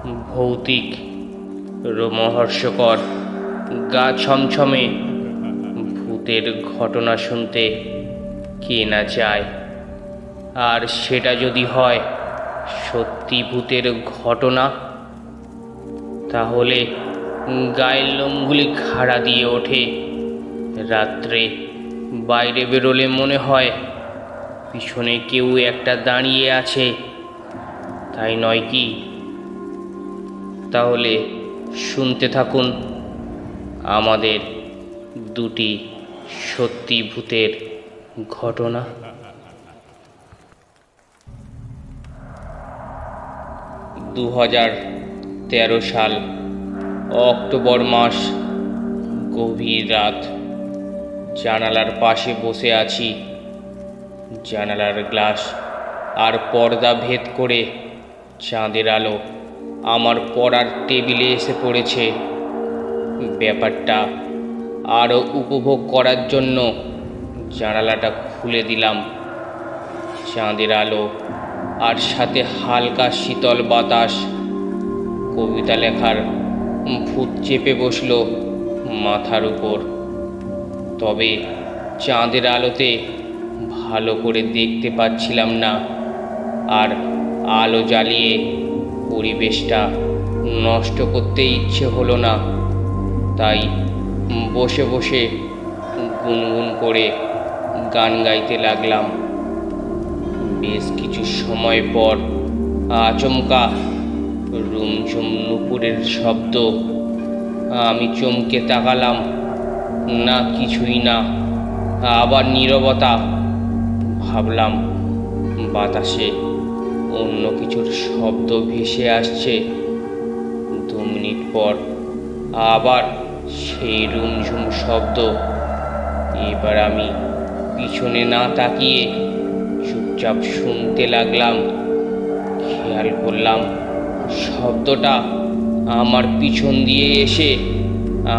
ভৌতিক, রোমহর্ষকর, গা ছমছমে ভূতের ঘটনা শুনতে কে না চায়। আর সেটা যদি হয় সত্যি ভূতের ঘটনা, তাহলে গায়ের লোমগুলি খাড়া দিয়ে ওঠে। রাত্রে বাইরে বেরোলে মনে হয় পিছনে কেউ একটা দাঁড়িয়ে আছে, তাই নয় কি? তাহলে শুনতে থাকুন আমাদের দুটি সত্যি ভূতের ঘটনা। 2013 সাল, অক্টোবর মাস, গভীর রাত। জানালার পাশে বসে আছি। জানালার গ্লাস আর পর্দা ভেদ করে চাঁদের আলো আমার পড়ার টেবিলে এসে পড়েছে। ব্যাপারটা আরও উপভোগ করার জন্য জানালাটা খুলে দিলাম। চাঁদের আলো আর সাথে হালকা শীতল বাতাস। কবিতা লেখার ভূত চেপে বসলো মাথার উপর। তবে চাঁদের আলোতে ভালো করে দেখতে পাচ্ছিলাম না, আর আলো জ্বালিয়ে পরিবেশটা নষ্ট করতে ইচ্ছে হলো না। তাই বসে বসে গুনগুন করে গান গাইতে লাগলাম। বেশ কিছু সময় পর আচমকা রুমঝুম নুপুরের শব্দ। আমি চমকে তাকালাম। না, কিছুই না। আবার নীরবতা। ভাবলাম বাতাসে অন্য কিছুর শব্দ ভেসে আসছে। 2 মিনিট পর আবার সেই রুমঝুম শব্দ। এবার আমি পিছনে না তাকিয়ে চুপচাপ শুনতে লাগলাম। খেয়াল করলাম শব্দটা আমার পিছন দিয়ে এসে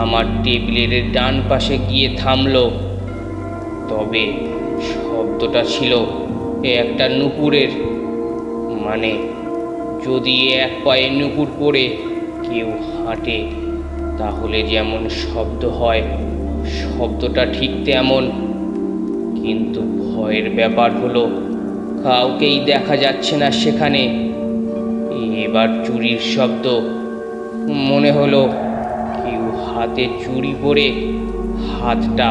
আমার টেবিলের ডান পাশে গিয়ে থামলো। তবে শব্দটা ছিল একটা নুপুরের। মানে, যদি এক পায়ে নুপুর পরে কেউ হাঁটে তাহলে যেমন শব্দ হয়, শব্দটা ঠিক তেমন। কিন্তু ভয়ের ব্যাপার হলো কাউকেই দেখা যাচ্ছে না সেখানে। এবার চুরির শব্দ। মনে হলো কেউ হাতে চুরি পরে হাতটা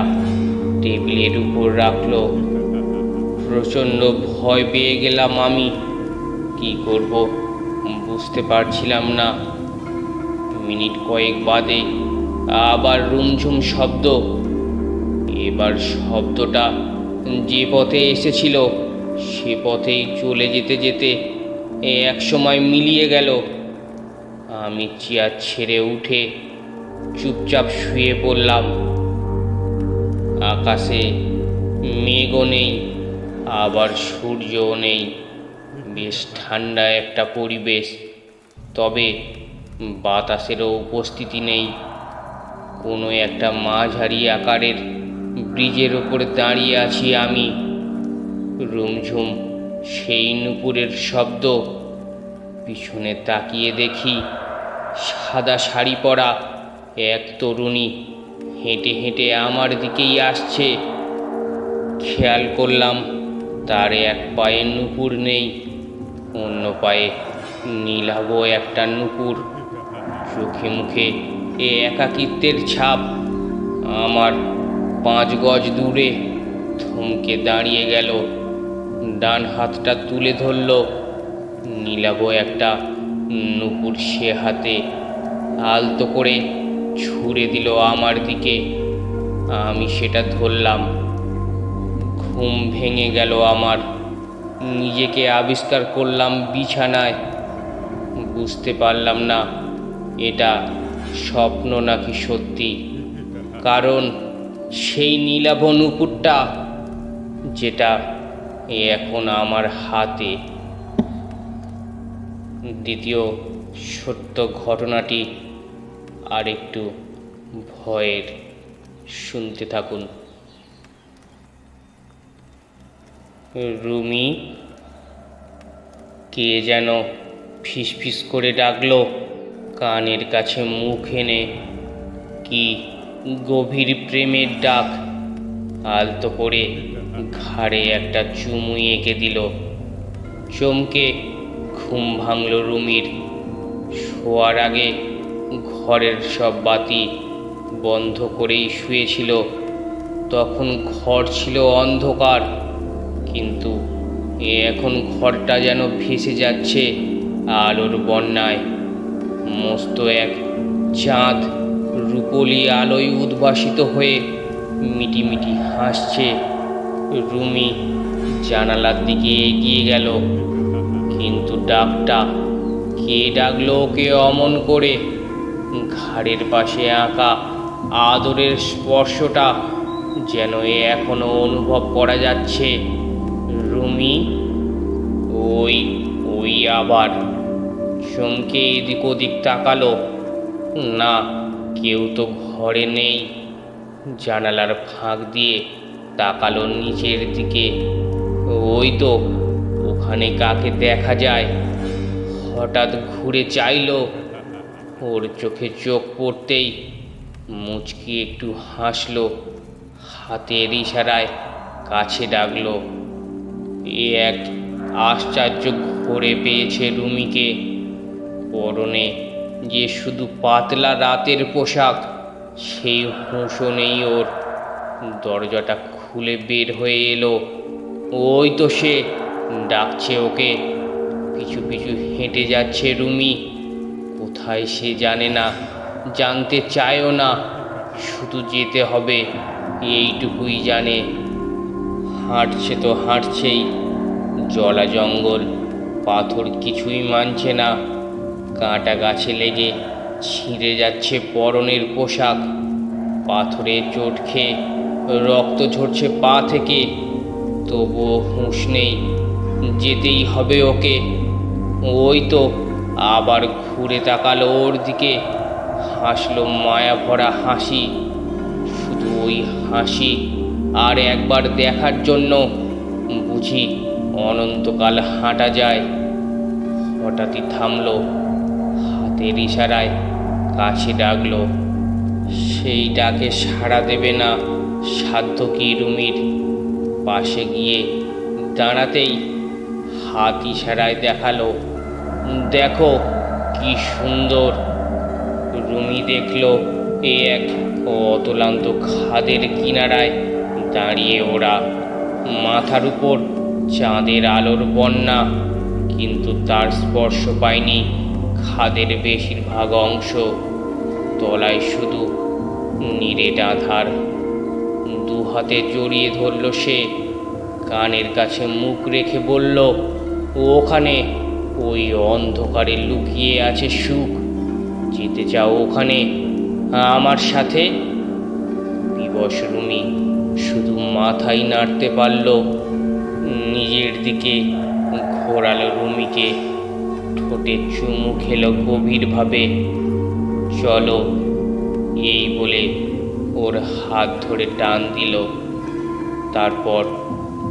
টেবিলের উপর রাখলো। প্রচণ্ড ভয় পেয়ে গেলাম আমি। কি করব বুঝতে পারছিলাম না। মিনিট কয়েক বাদে আবার রুমঝুম শব্দ। এবার শব্দটা যে পথে এসেছিল সে পথেই চলে যেতে যেতে এক সময় মিলিয়ে গেল। আমি চেয়ার ছেড়ে উঠে চুপচাপ শুয়ে পড়লাম। আকাশে মেঘও নেই, আবার সূর্যও নেই। বেশ ঠান্ডা একটা পরিবেশ। তবে বাতাসেরও উপস্থিতি নেই। কোনো একটা মাঝারি আকারের ব্রিজের ওপরে দাঁড়িয়ে আছি আমি। রুমঝুম সেই নুপুরের শব্দ। পিছনে তাকিয়ে দেখি সাদা শাড়ি পরা এক তরুণী হেঁটে হেঁটে আমার দিকেই আসছে। খেয়াল করলাম তার এক পায়ে নুপুর নেই, অন্য পায়ে নীলাভ একটা নুপুর। চোখে মুখে একাকিত্বের ছাপ। আমার 5 গজ দূরে থমকে দাঁড়িয়ে গেল। ডান হাতটা তুলে ধরল। নীলাভ একটা নুপুর সে হাতে আলতো করে ছুঁড়ে দিল আমার দিকে। আমি সেটা ধরলাম। ঘুম ভেঙে গেল আমার। নিজেকে আবিষ্কার করলাম বিছানায়। বুঝতে পারলাম না এটা স্বপ্ন নাকি সত্যি। কারণ সেই নীলাভ নুপুরটা, যেটা এখন আমার হাতে। দ্বিতীয় সত্য ঘটনাটি আর একটু ভয়ের। শুনতে থাকুন। রুমি কে যেন ফিসফিস করে ডাকলো কানের কাছে মুখ এনে। কি গভীর প্রেমের ডাক! আলতো করে ঘাড়ে একটা চুমুই এঁকে দিল। চমকে ঘুম ভাঙল রুমির। শোয়ার আগে ঘরের সব বাতি বন্ধ করেই শুয়েছিল। তখন ঘর ছিল অন্ধকার, কিন্তু এখন ঘরটা যেন ভেসে যাচ্ছে আলোর বন্যায়। মস্ত এক চাঁদ রূপলি আলোয় উদ্ভাসিত হয়ে মিটিমিটি হাসছে। রুমি জানালার দিকে এগিয়ে গেল, কিন্তু ডাকটা কে ডাকলো ওকে অমন করে? ঘাড়ের পাশে আঁকা আদরের স্পর্শটা যেন এখনো অনুভব করা যাচ্ছে। রুমি, ওই ওই আবার চমকে এদিক ওদিক তাকালো। না, কেউ তো ঘরে নেই। জানালার ফাঁক দিয়ে তাকালো নিচের দিকে। ওই তো, ওখানে কাকে দেখা যায়। হঠাৎ ঘুরে চাইলো। ওর চোখে চোখ পড়তেই মুচকি একটু হাসলো। হাতের ইশারায় কাছে ডাকলো। এ এক আশ্চর্য ঘোরে পেয়েছে রুমিকে। পরনে যে শুধু পাতলা রাতের পোশাক, সেই হুঁশও নেই ওর। দরজাটা খুলে বের হয়ে এলো। ওই তো সে ডাকছে ওকে। পিছু পিছু হেঁটে যাচ্ছে রুমি। কোথায় সে জানে না, জানতে চায়ও না। শুধু যেতে হবে, এইটুকুই জানে। হাঁটছে তো হাঁটছেই। জলা জঙ্গল, পাথর কিছুই মানছে না। কাঁটা গাছে লেগে ছিঁড়ে যাচ্ছে পরনের পোশাক। পাথরে চোট খেয়ে রক্ত ঝরছে পা থেকে। তবুও হুঁশ নেই, যেতেই হবে ওকে। ওই তো আবার ঘুরে তাকালো ওর দিকে। হাসলো মায়া ভরা হাসি। শুধু ওই হাসি আর একবার দেখার জন্য বুঝি অনন্তকাল হাঁটা যায়। হঠাৎই থামলো। হাতের ইশারায় কাছে ডাকলো। সেই ডাকে সাড়া দেবে না সাধ্য কি রুমির? পাশে গিয়ে দাঁড়াতেই হাত ইশারায় দেখালো, দেখো কি সুন্দর। রুমি দেখলো এ এক অতলান্ত খাদের কিনারায় দাঁড়িয়ে ওরা। মাথার উপর চাঁদের আলোর বন্যা, কিন্তু তার স্পর্শ পায়নি খাদের বেশিরভাগ অংশ। তলায় শুধু নিরেট আধার। দু হাতে জড়িয়ে ধরল সে। কানের কাছে মুখ রেখে বলল, ওখানে ওই অন্ধকারে লুকিয়ে আছে সুখ। যেতে চাও ওখানে আমার সাথে? বিবশ রুমি শুধু মাথাই নাড়তে পারল। নিজের দিকে ঘোরালো রুমিকে। ঠোঁটে চুমু খেল গভীরভাবে। চলো, এই বলে ওর হাত ধরে টান দিল। তারপর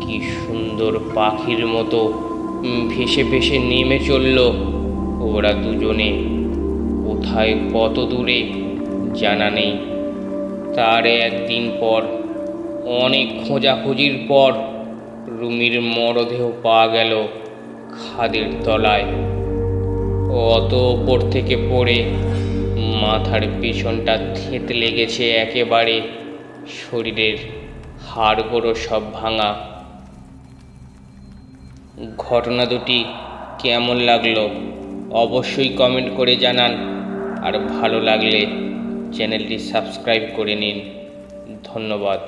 কি সুন্দর পাখির মতো ভেসে ভেসে নেমে চলল ওরা দুজনে। কোথায় কত দূরে জানা নেই। তার একদিন পর, অনেক খোঁজাখুঁজির পর, রুমির মরদেহ পাওয়া গেল খাদের তলায়। অত ওপর থেকে পড়ে মাথার পেছনটা থেঁতলে গেছে একেবারে। শরীরের হাড়গোড়ো সব ভাঙা। ঘটনা দুটি কেমন লাগলো অবশ্যই কমেন্ট করে জানান। আর ভালো লাগলে চ্যানেলটি সাবস্ক্রাইব করে নিন। ধন্যবাদ।